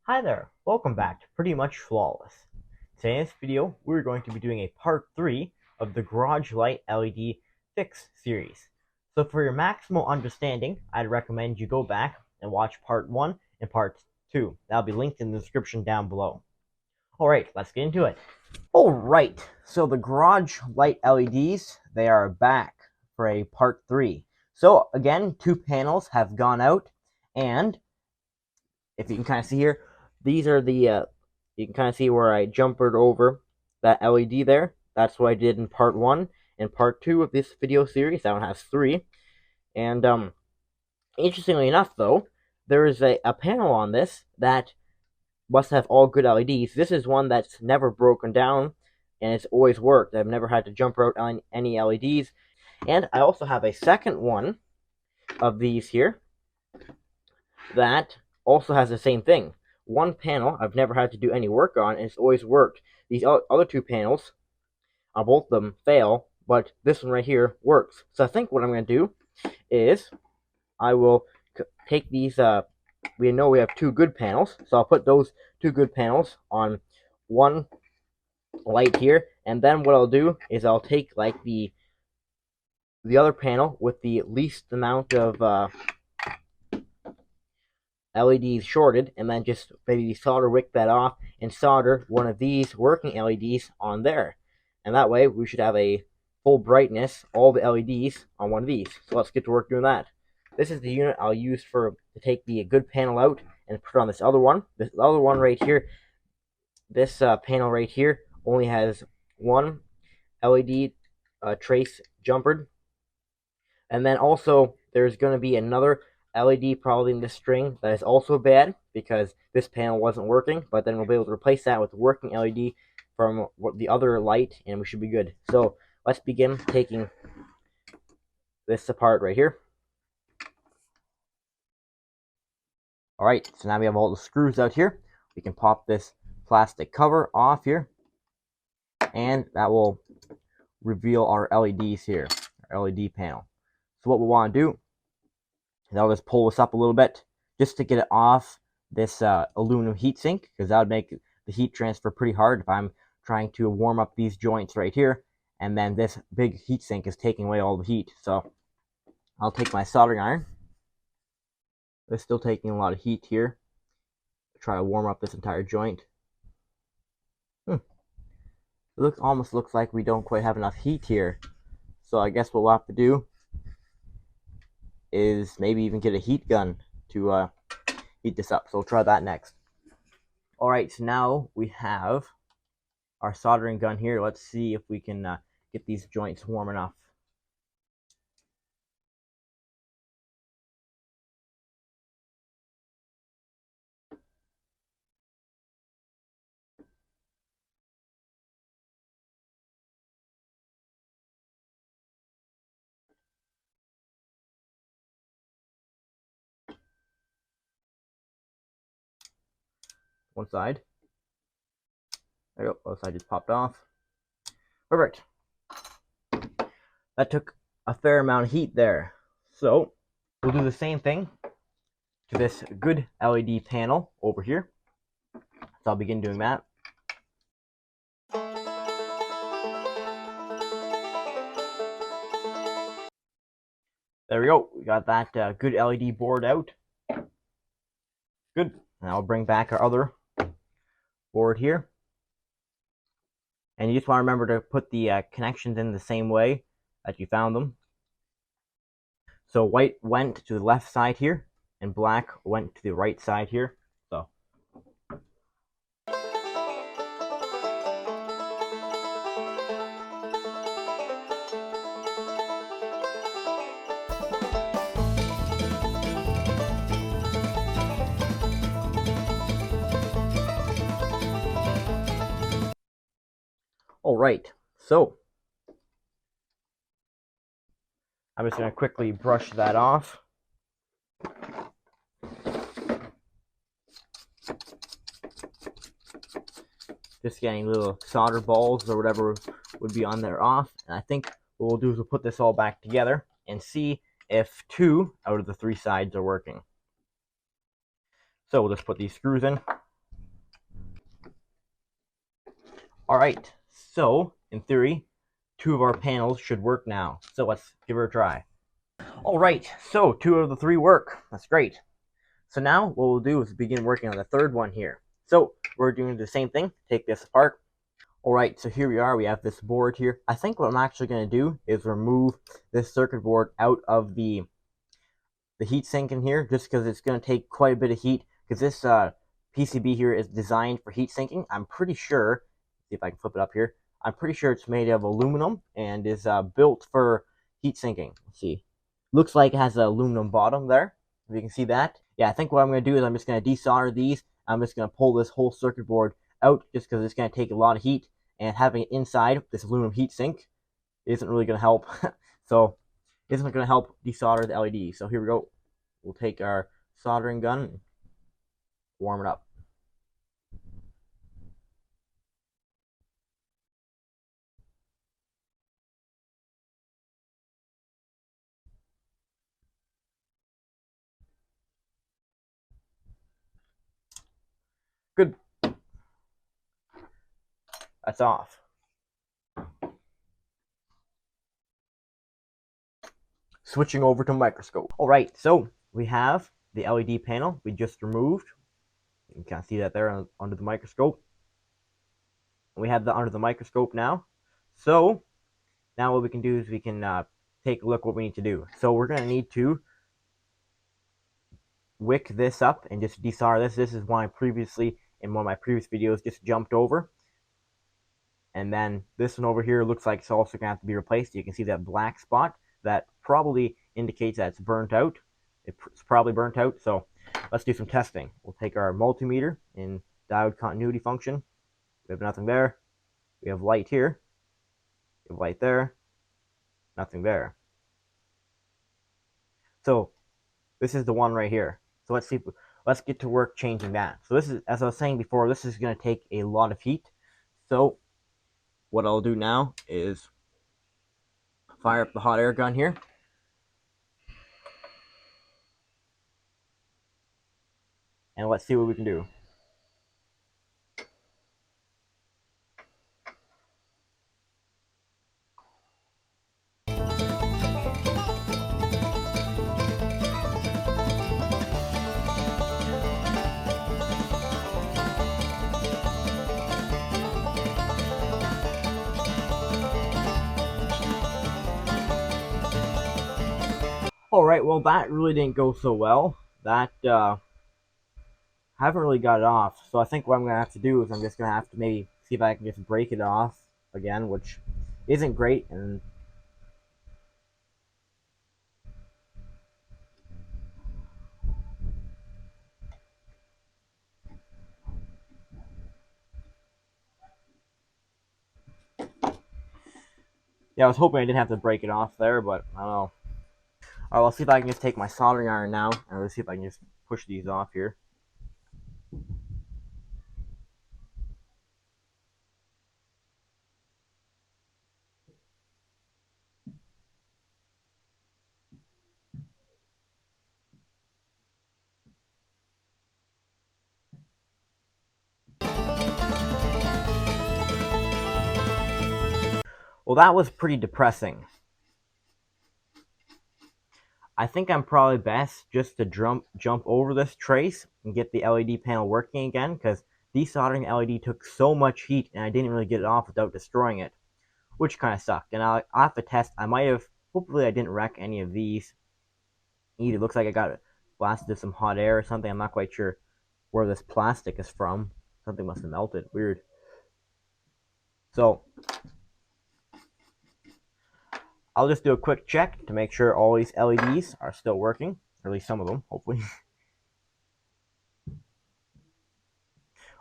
Hi there, welcome back to Pretty Much Flawless. Today in this video, we're going to be doing a part 3 of the Garage Light LED Fix series. So for your maximal understanding, I'd recommend you go back and watch part 1 and part 2. That'll be linked in the description down below. Alright, let's get into it. Alright, so the Garage Light LEDs, they are back for a part 3. So again, 2 panels have gone out, and if you can kind of see here, these are the, you can kind of see where I jumpered over that LED there. That's what I did in part 1 and part 2 of this video series. That one has 3. And, interestingly enough, though, there is a panel on this that must have all good LEDs. This is one that's never broken down, and it's always worked. I've never had to jump out on any LEDs. And I also have a second one of these here that also has the same thing. One panel I've never had to do any work on, and it's always worked. These other 2 panels, both of them fail, but this one right here works. So I think what I'm going to do is I will take these, we know we have 2 good panels, so I'll put those 2 good panels on one light here, and then what I'll do is I'll take like the other panel with the least amount of LEDs shorted, and then just maybe solder wick that off and solder one of these working LEDs on there. And that way we should have a full brightness, all the LEDs on one of these. So let's get to work doing that. This is the unit I'll use to take the good panel out and put on this other one. This other one right here, this panel right here only has one LED trace jumpered. And then also there's going to be another LED probably in this string that is also bad because this panel wasn't working, but then we'll be able to replace that with a working LED from the other light, and we should be good. So let's begin taking this apart right here. Alright, so now we have all the screws out here. We can pop this plastic cover off here, and that will reveal our LEDs here, our LED panel. So what we want to do, and I'll just pull this up a little bit just to get it off this aluminum heatsink, because that would make the heat transfer pretty hard if I'm trying to warm up these joints right here, and then this big heatsink is taking away all the heat. So I'll take my soldering iron. It's still taking a lot of heat here. Try to warm up this entire joint. It almost looks like we don't quite have enough heat here. So I guess what we'll have to do is maybe even get a heat gun to heat this up. So we'll try that next. Alright, so now we have our soldering gun here. Let's see if we can get these joints warm enough. One side. There you go, other side just popped off. Perfect. That took a fair amount of heat there. So we'll do the same thing to this good LED panel over here. So I'll begin doing that. There we go. We got that good LED board out. Good. And I'll bring back our other board here. And you just want to remember to put the connections in the same way that you found them. So white went to the left side here, and black went to the right side here. So alright, so I'm just going to quickly brush that off. Just getting little solder balls or whatever would be on there off. And I think what we'll do is we'll put this all back together and see if 2 out of the 3 sides are working. So we'll just put these screws in. Alright, so in theory, 2 of our panels should work now. So let's give it a try. Alright, so 2 of the 3 work. That's great. So now what we'll do is begin working on the third one here. So we're doing the same thing. Take this apart. Alright, so here we are. We have this board here. I think what I'm actually going to do is remove this circuit board out of the heatsink in here, just because it's going to take quite a bit of heat, because this PCB here is designed for heat sinking. I'm pretty sure, see if I can flip it up here, I'm pretty sure it's made of aluminum and is built for heat sinking. Let's see. Looks like it has an aluminum bottom there, if you can see that. Yeah, I think what I'm going to do is I'm just going to desolder these. I'm just going to pull this whole circuit board out, just because it's going to take a lot of heat, and having it inside this aluminum heat sink isn't really going to help. So isn't going to help desolder the LED. So here we go. We'll take our soldering gun and warm it up. Good. That's off. Switching over to microscope. Alright, so we have the LED panel we just removed. You can see that there under the microscope. We have that under the microscope now. So now what we can do is we can take a look what we need to do. So we're going to need to wick this up and just desolder this. This is one I previously, in one of my previous videos, just jumped over. And then this one over here looks like it's also going to have to be replaced. You can see that black spot. That probably indicates that it's burnt out. It's probably burnt out, so let's do some testing. We'll take our multimeter in diode continuity function. We have nothing there. We have light here. We have light there. Nothing there. So this is the one right here. So let's see. Let's get to work changing that. So this is, as I was saying before, this is going to take a lot of heat. So what I'll do now is fire up the hot air gun here. And let's see what we can do. Alright, well that really didn't go so well. That, haven't really got it off, so I think what I'm going to have to do is I'm just going to have to maybe see if I can just break it off again, which isn't great. And yeah, I was hoping I didn't have to break it off there, but I don't know. Alright, let's see if I can just take my soldering iron now, and let's see if I can just push these off here. Well, that was pretty depressing. I think I'm probably best just to jump over this trace and get the LED panel working again, because desoldering the LED took so much heat and I didn't really get it off without destroying it, which kind of sucked. And I'll have to test. I might have, hopefully I didn't wreck any of these. Either looks like I got blasted with some hot air or something. I'm not quite sure where this plastic is from. Something must have melted. Weird. So I'll just do a quick check to make sure all these LEDs are still working, or at least some of them, hopefully.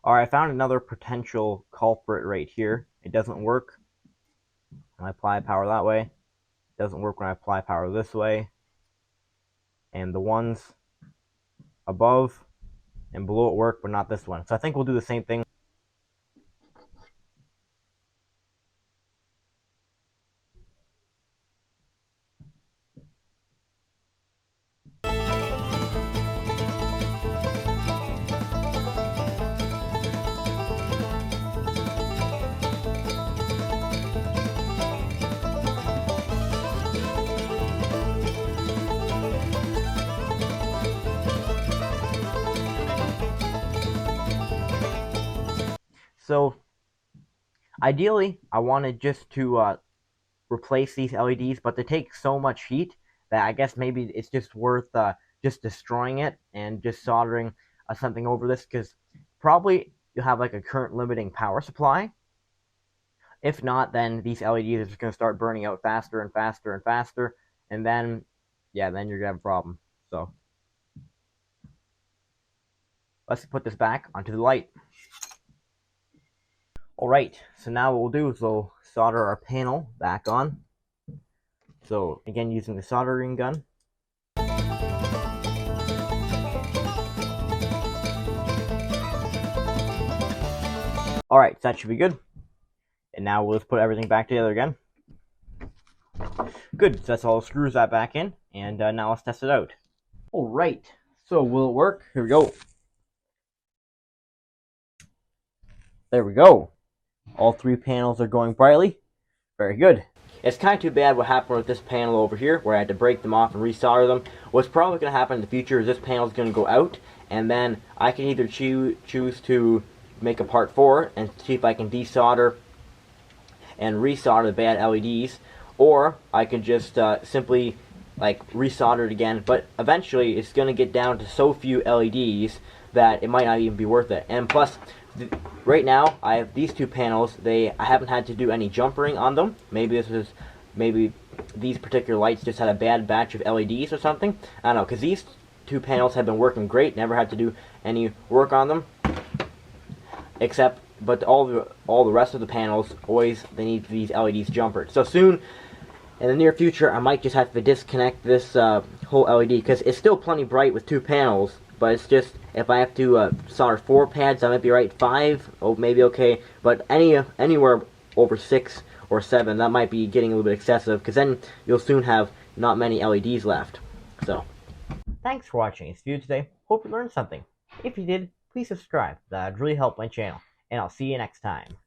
Alright, I found another potential culprit right here. It doesn't work when I apply power that way. It doesn't work when I apply power this way. And the ones above and below it work, but not this one. So I think we'll do the same thing. So ideally, I wanted just to replace these LEDs, but they take so much heat that I guess maybe it's just worth just destroying it and just soldering something over this, because probably you'll have like a current limiting power supply. If not, then these LEDs are just going to start burning out faster and faster and faster, and then, yeah, then you're going to have a problem. So let's put this back onto the light. Alright, so now what we'll do is we'll solder our panel back on. So again, using the soldering gun. Alright, so that should be good. And now we'll just put everything back together again. Good, so that's all the screws that back in. And now let's test it out. Alright, so will it work? Here we go. There we go. All three panels are going brightly. Very good. It's kind of too bad what happened with this panel over here, where I had to break them off and resolder them. What's probably going to happen in the future is this panel is going to go out, and then I can either choose to make a part 4 and see if I can desolder and resolder the bad LEDs, or I can just simply like resolder it again. But eventually it's going to get down to so few LEDs that it might not even be worth it. And plus, right now I have these two panels. I haven't had to do any jumpering on them. Maybe these particular lights just had a bad batch of LEDs or something. I don't know, because these two panels have been working great. Never had to do any work on them. But all the rest of the panels, always they need these LEDs jumpered. So soon, in the near future, I might just have to disconnect this whole LED, because it's still plenty bright with two panels. But it's just, if I have to solder 4 pads, I might be right. 5, oh, maybe okay. But anywhere over 6 or 7, that might be getting a little bit excessive, because then you'll soon have not many LEDs left. So, thanks for watching this video today. Hope you learned something. If you did, please subscribe. That would really help my channel. And I'll see you next time.